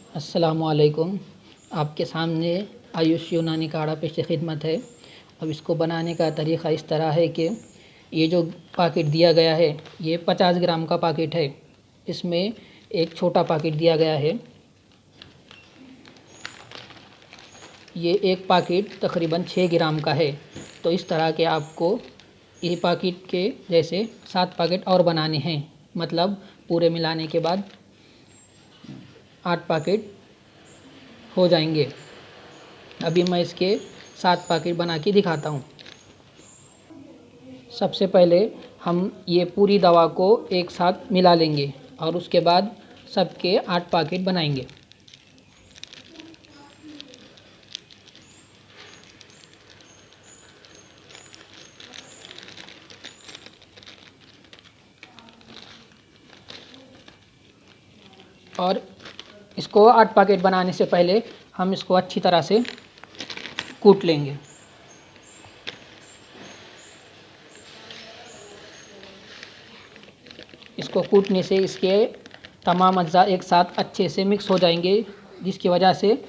अस्सलामुअलैकुम। आपके सामने आयुष यूनानी काढ़ा पेश खिदमत है। अब इसको बनाने का तरीक़ा इस तरह है कि ये जो पैकेट दिया गया है ये 50 ग्राम का पैकेट है। इसमें एक छोटा पैकेट दिया गया है। ये एक पैकेट तकरीबन 6 ग्राम का है। तो इस तरह के आपको ये पैकेट के जैसे 7 पैकेट और बनाने हैं। मतलब पूरे मिलाने के बाद 8 पैकेट हो जाएंगे। अभी मैं इसके 7 पैकेट बना के दिखाता हूँ। सबसे पहले हम ये पूरी दवा को एक साथ मिला लेंगे और उसके बाद सबके 8 पैकेट बनाएंगे। और इसको 8 पैकेट बनाने से पहले हम इसको अच्छी तरह से कूट लेंगे। इसको कूटने से इसके तमाम अज्जा एक साथ अच्छे से मिक्स हो जाएंगे, जिसकी वजह से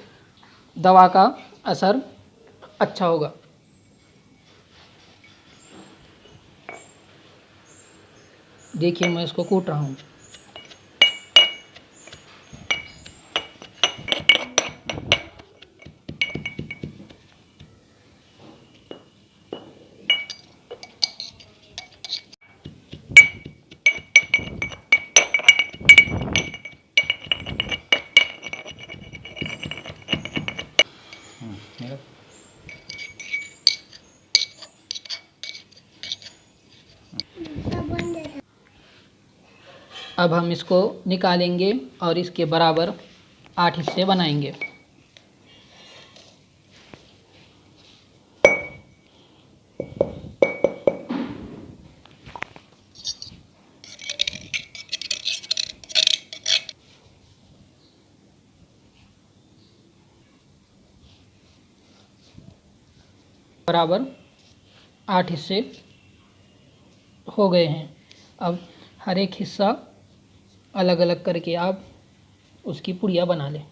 दवा का असर अच्छा होगा। देखिए मैं इसको कूट रहा हूँ। अब हम इसको निकालेंगे और इसके बराबर 8 हिस्से बनाएंगे। बराबर 8 हिस्से हो गए हैं। अब हर एक हिस्सा अलग अलग करके आप उसकी पुड़िया बना लें।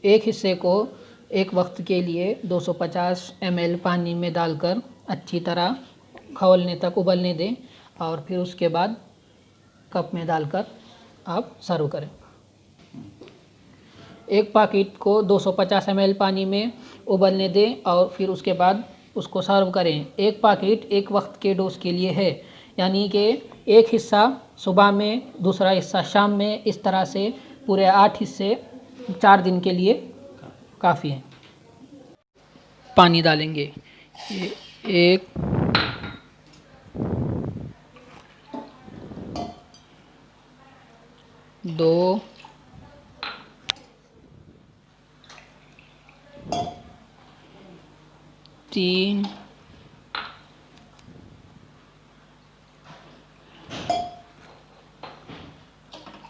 एक हिस्से को एक वक्त के लिए 250 ml पानी में डालकर अच्छी तरह खौलने तक उबलने दें और फिर उसके बाद कप में डालकर आप सर्व करें। एक पैकेट को 250 ml पानी में उबलने दें और फिर उसके बाद उसको सर्व करें। एक पैकेट एक वक्त के डोज के लिए है, यानी कि एक हिस्सा सुबह में, दूसरा हिस्सा शाम में। इस तरह से पूरे 8 हिस्से 4 दिन के लिए काफ़ी हैं। पानी डालेंगे 1 2 3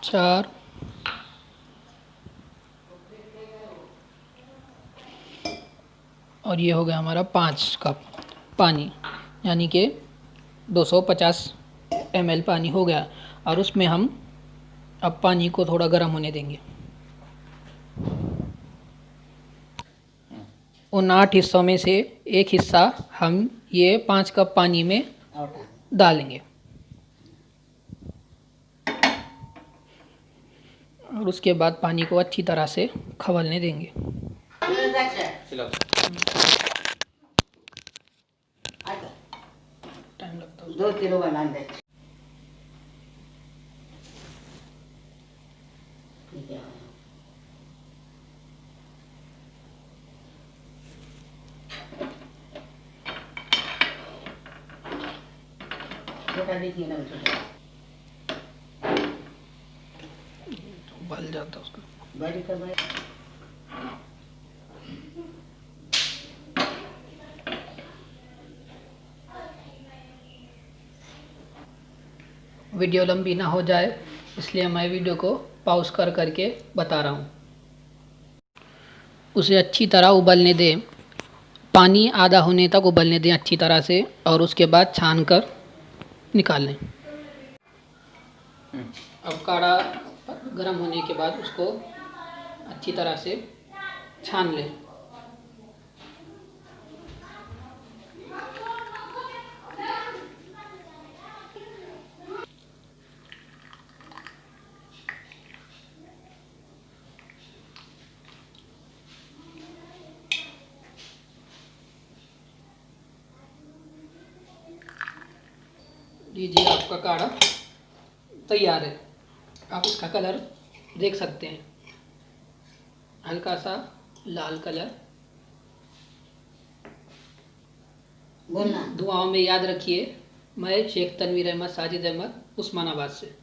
4 और ये हो गया हमारा 5 कप पानी, यानी कि 250 ml पानी हो गया। और उसमें हम अब पानी को थोड़ा गर्म होने देंगे। उन 8 हिस्सों में से एक हिस्सा हम ये 5 कप पानी में डालेंगे और उसके बाद पानी को अच्छी तरह से खवलने देंगे। टाइम लगता है 2 किलो बनाने। उबल जाता है उसका। वीडियो लंबी ना हो जाए इसलिए मैं वीडियो को पॉज कर करके बता रहा हूँ। उसे अच्छी तरह उबलने दें, पानी आधा होने तक उबलने दें अच्छी तरह से और उसके बाद छान कर निकाल लें। अब काढ़ा गर्म होने के बाद उसको अच्छी तरह से छान लें। लीजिए, आपका काढ़ा तैयार है। आप इसका कलर देख सकते हैं, हल्का सा लाल कलर। बोलना दुआओं में याद रखिए। मैं शेख तनवीर अहमद साजिद अहमद उस्मानाबाद से।